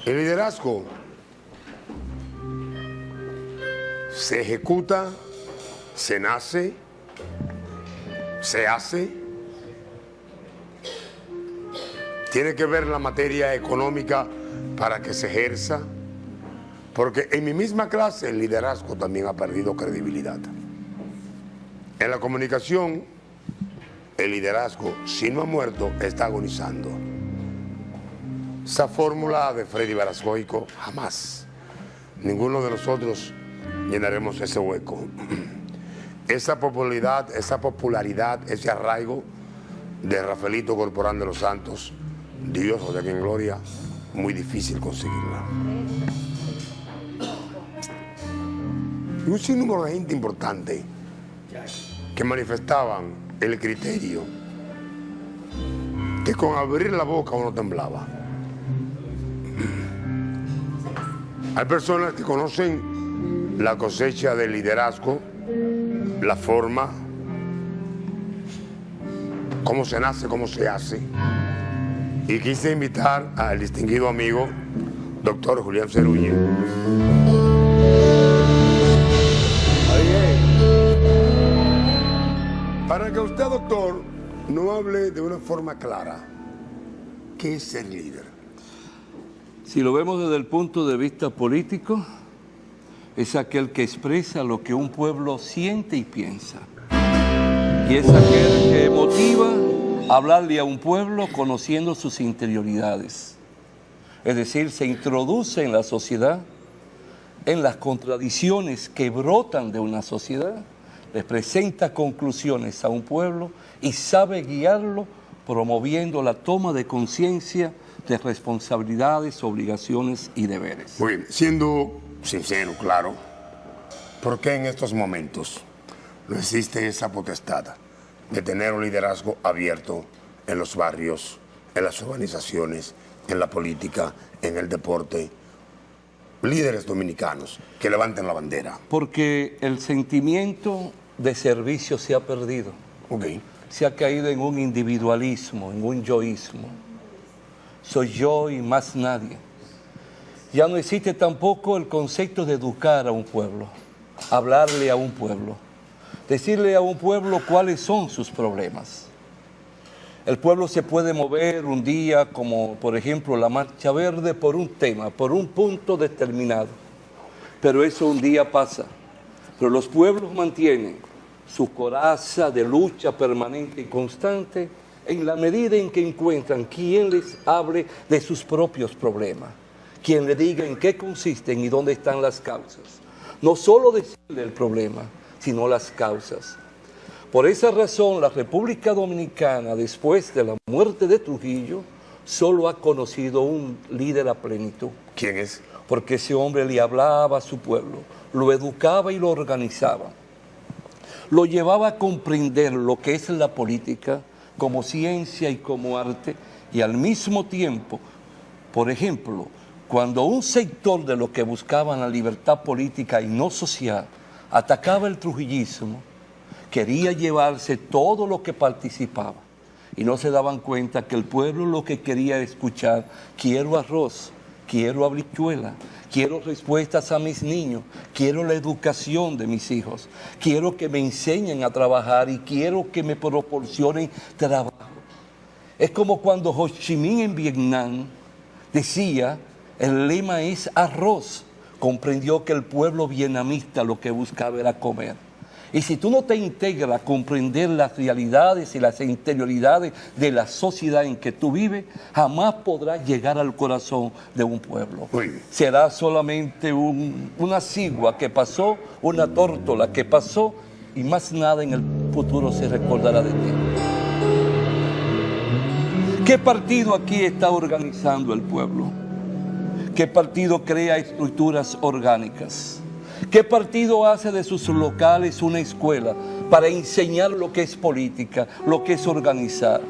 El liderazgo se ejecuta, se nace, se hace. Tiene que ver la materia económica para que se ejerza, porque en mi misma clase el liderazgo también ha perdido credibilidad. En la comunicación, el liderazgo, si no ha muerto, está agonizando. Esa fórmula de Freddy Verascoico, jamás. Ninguno de nosotros llenaremos ese hueco. Esa popularidad, ese arraigo de Rafaelito Corporán de los Santos, Dios o de quien gloria, muy difícil conseguirla. Y un sinnúmero de gente importante que manifestaban el criterio que con abrir la boca uno temblaba. Hay personas que conocen la cosecha del liderazgo, la forma, cómo se nace, cómo se hace. Y quise invitar al distinguido amigo, doctor Julián Cerulle. Para que usted, doctor, no hable de una forma clara, ¿qué es ser líder? Si lo vemos desde el punto de vista político, es aquel que expresa lo que un pueblo siente y piensa. Y es aquel que motiva a hablarle a un pueblo conociendo sus interioridades. Es decir, se introduce en la sociedad, en las contradicciones que brotan de una sociedad, les presenta conclusiones a un pueblo y sabe guiarlo promoviendo la toma de conciencia de responsabilidades, obligaciones y deberes. Muy bien, siendo sincero, claro, ¿por qué en estos momentos no existe esa potestad de tener un liderazgo abierto en los barrios, en las urbanizaciones, en la política, en el deporte? Líderes dominicanos que levanten la bandera. Porque el sentimiento de servicio se ha perdido. Okay. Se ha caído en un individualismo, en un yoísmo. Soy yo y más nadie. Ya no existe tampoco el concepto de educar a un pueblo, hablarle a un pueblo, decirle a un pueblo cuáles son sus problemas. El pueblo se puede mover un día, como por ejemplo la Marcha Verde, por un tema, por un punto determinado. Pero eso un día pasa. Pero los pueblos mantienen su coraza de lucha permanente y constante en la medida en que encuentran quien les hable de sus propios problemas, quien le diga en qué consisten y dónde están las causas. No solo decirle el problema, sino las causas. Por esa razón, la República Dominicana, después de la muerte de Trujillo, solo ha conocido un líder a plenitud. ¿Quién es? Porque ese hombre le hablaba a su pueblo, lo educaba y lo organizaba. Lo llevaba a comprender lo que es la política como ciencia y como arte, y al mismo tiempo, por ejemplo, cuando un sector de los que buscaban la libertad política y no social atacaba el trujillismo, quería llevarse todo lo que participaba y no se daban cuenta que el pueblo lo que quería escuchar: quiero arroz, quiero habichuela, quiero respuestas a mis niños, quiero la educación de mis hijos, quiero que me enseñen a trabajar y quiero que me proporcionen trabajo. Es como cuando Ho Chi Minh en Vietnam decía, el lema es arroz, comprendió que el pueblo vietnamita lo que buscaba era comer. Y si tú no te integras a comprender las realidades y las interioridades de la sociedad en que tú vives, jamás podrás llegar al corazón de un pueblo. Será solamente una cigua que pasó, una tórtola que pasó, y más nada en el futuro se recordará de ti. ¿Qué partido aquí está organizando el pueblo? ¿Qué partido crea estructuras orgánicas? ¿Qué partido hace de sus locales una escuela para enseñar lo que es política, lo que es organizar?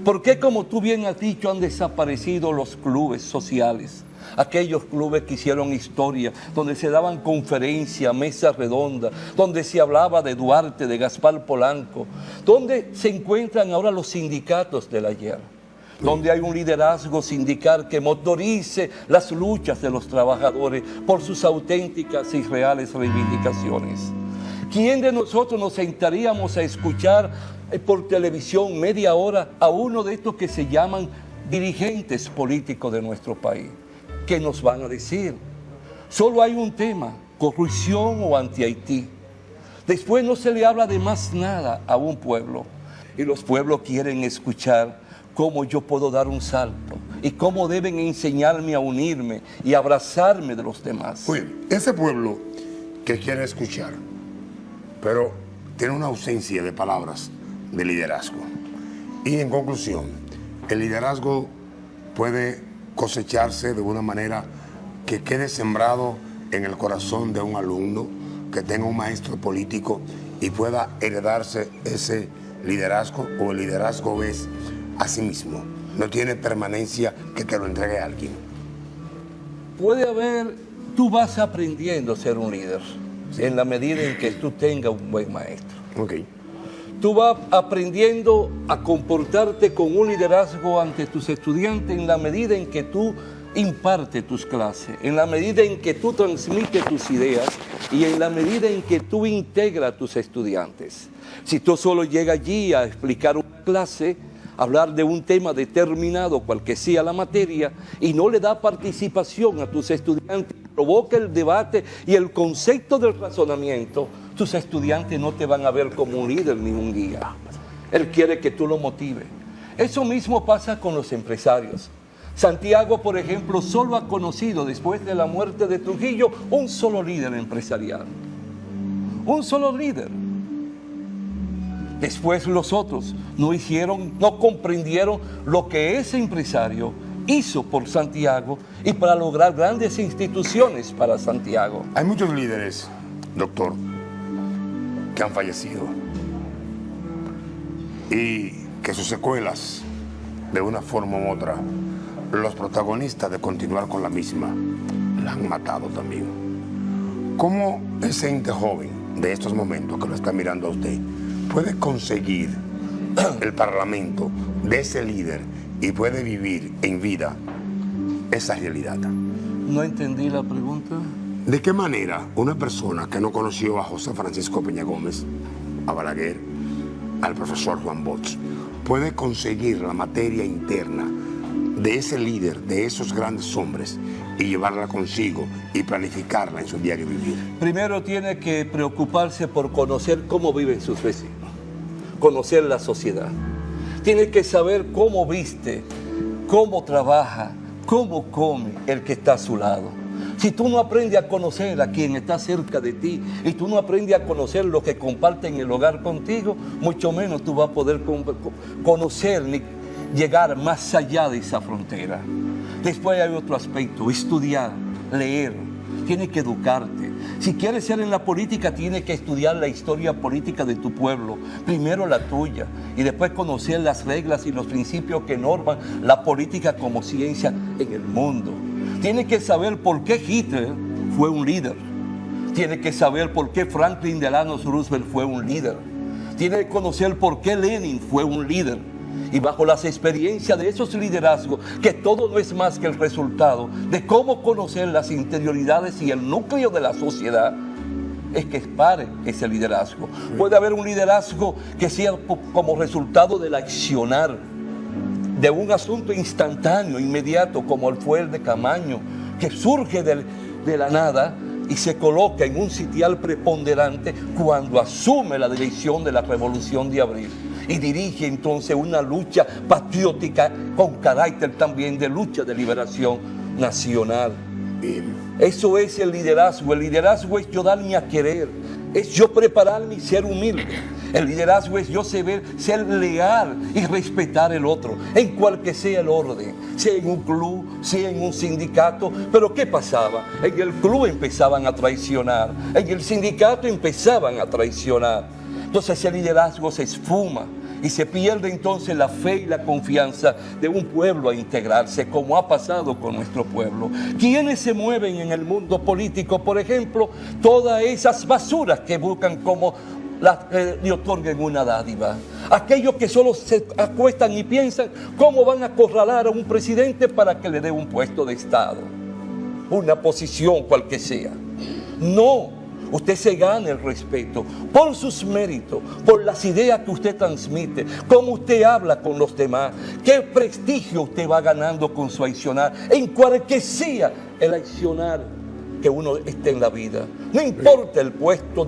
¿Por qué, como tú bien has dicho, han desaparecido los clubes sociales? Aquellos clubes que hicieron historia, donde se daban conferencias, mesas redondas, donde se hablaba de Duarte, de Gaspar Polanco, donde se encuentran ahora los sindicatos del ayer. donde hay un liderazgo sindical que motorice las luchas de los trabajadores por sus auténticas y reales reivindicaciones. ¿Quién de nosotros nos sentaríamos a escuchar por televisión media hora a uno de estos que se llaman dirigentes políticos de nuestro país? ¿Qué nos van a decir? Solo hay un tema: corrupción o anti-Haití. Después no se le habla de más nada a un pueblo. Y los pueblos quieren escuchar cómo yo puedo dar un salto y cómo deben enseñarme a unirme y abrazarme de los demás. Muy bien, ese pueblo que quiere escuchar, pero tiene una ausencia de palabras de liderazgo. Y en conclusión, el liderazgo puede cosecharse de una manera que quede sembrado en el corazón de un alumno, que tenga un maestro político y pueda heredarse ese liderazgo, o el liderazgo es a sí mismo, no tiene permanencia que te lo entregue a alguien. Puede haber, tú vas aprendiendo a ser un líder, sí, en la medida en que tú tengas un buen maestro. Okay. Tú vas aprendiendo a comportarte con un liderazgo ante tus estudiantes en la medida en que tú impartes tus clases, en la medida en que tú transmites tus ideas y en la medida en que tú integras a tus estudiantes. Si tú solo llegas allí a explicar una clase, hablar de un tema determinado, cual que sea la materia, y no le da participación a tus estudiantes, provoca el debate y el concepto del razonamiento, tus estudiantes no te van a ver como un líder ni un guía. Él quiere que tú lo motives. Eso mismo pasa con los empresarios. Santiago, por ejemplo, solo ha conocido después de la muerte de Trujillo un solo líder empresarial. Un solo líder. Después los otros no comprendieron lo que ese empresario hizo por Santiago y para lograr grandes instituciones para Santiago. Hay muchos líderes, doctor, que han fallecido y que sus secuelas, de una forma u otra, los protagonistas de continuar con la misma, la han matado también. ¿Cómo ese ente joven de estos momentos que lo está mirando a usted puede conseguir el parlamento de ese líder y puede vivir en vida esa realidad? No entendí la pregunta. ¿De qué manera una persona que no conoció a José Francisco Peña Gómez, a Balaguer, al profesor Juan Bosch, puede conseguir la materia interna de ese líder, de esos grandes hombres, y llevarla consigo y planificarla en su diario vivir? Primero tiene que preocuparse por conocer cómo viven sus vecinos, conocer la sociedad. Tiene que saber cómo viste, cómo trabaja, cómo come el que está a su lado. Si tú no aprendes a conocer a quien está cerca de ti y tú no aprendes a conocer lo que comparten el hogar contigo, mucho menos tú vas a poder conocer ni llegar más allá de esa frontera. Después hay otro aspecto: estudiar, leer. Tienes que educarte. Si quieres ser en la política, tienes que estudiar la historia política de tu pueblo. Primero la tuya y después conocer las reglas y los principios que norman la política como ciencia en el mundo. Tienes que saber por qué Hitler fue un líder. Tienes que saber por qué Franklin Delano Roosevelt fue un líder. Tienes que conocer por qué Lenin fue un líder. Y bajo las experiencias de esos liderazgos, que todo no es más que el resultado de cómo conocer las interioridades y el núcleo de la sociedad, es que pare ese liderazgo. Puede haber un liderazgo que sea como resultado del accionar de un asunto instantáneo, inmediato, como fue el de Camaño, que surge de la nada y se coloca en un sitial preponderante cuando asume la dirección de la Revolución de Abril. Y dirige entonces una lucha patriótica con carácter también de lucha de liberación nacional. Eso es el liderazgo. El liderazgo es yo darme a querer, es yo prepararme y ser humilde. El liderazgo es yo ser leal y respetar el otro, en cual que sea el orden, sea en un club, sea en un sindicato. Pero ¿qué pasaba? En el club empezaban a traicionar, en el sindicato empezaban a traicionar. Entonces ese liderazgo se esfuma y se pierde entonces la fe y la confianza de un pueblo a integrarse, como ha pasado con nuestro pueblo. ¿Quiénes se mueven en el mundo político? Por ejemplo, todas esas basuras que buscan como le otorguen una dádiva. Aquellos que solo se acuestan y piensan cómo van a acorralar a un presidente para que le dé un puesto de Estado, una posición cual que sea. No, usted se gana el respeto por sus méritos, por las ideas que usted transmite, cómo usted habla con los demás, qué prestigio usted va ganando con su accionar, en cualquier sea el accionar que uno esté en la vida. No importa el puesto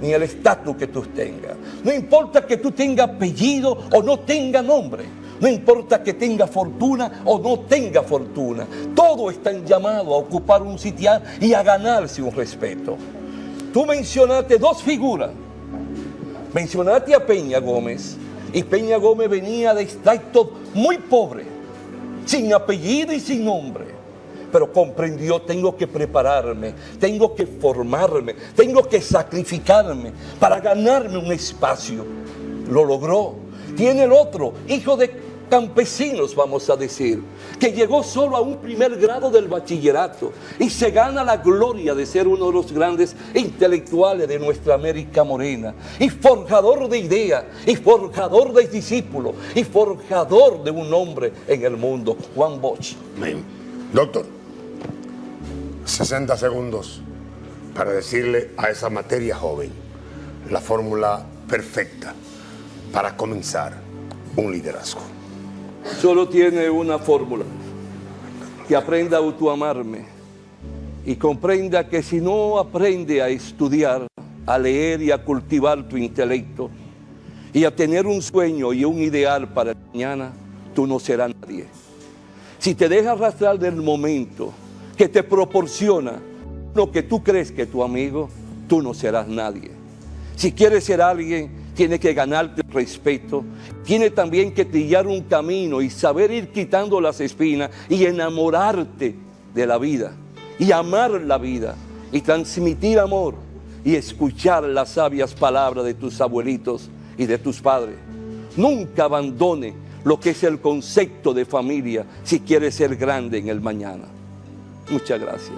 ni el estatus que tú tengas. No importa que tú tengas apellido o no tengas nombre. No importa que tenga fortuna o no tenga fortuna. Todos están llamados a ocupar un sitial y a ganarse un respeto. Tú mencionaste dos figuras. Mencionaste a Peña Gómez. Y Peña Gómez venía de extracto muy pobre, sin apellido y sin nombre. Pero comprendió, tengo que prepararme, tengo que formarme, tengo que sacrificarme para ganarme un espacio. Lo logró. Tiene el otro, hijo de campesinos, vamos a decir, que llegó solo a un primer grado del bachillerato y se gana la gloria de ser uno de los grandes intelectuales de nuestra América morena, y forjador de ideas, y forjador de discípulos, y forjador de un hombre en el mundo, Juan Bosch. Amén. Doctor, 60 segundos para decirle a esa materia joven la fórmula perfecta para comenzar un liderazgo. Solo tiene una fórmula: que aprenda a autoamarme y comprenda que si no aprende a estudiar, a leer y a cultivar tu intelecto y a tener un sueño y un ideal para el mañana, tú no serás nadie. Si te dejas arrastrar del momento que te proporciona lo que tú crees que es tu amigo, tú no serás nadie. Si quieres ser alguien, tienes que ganarte el respeto, tienes también que trillar un camino y saber ir quitando las espinas y enamorarte de la vida y amar la vida y transmitir amor y escuchar las sabias palabras de tus abuelitos y de tus padres. Nunca abandone lo que es el concepto de familia si quieres ser grande en el mañana. Muchas gracias.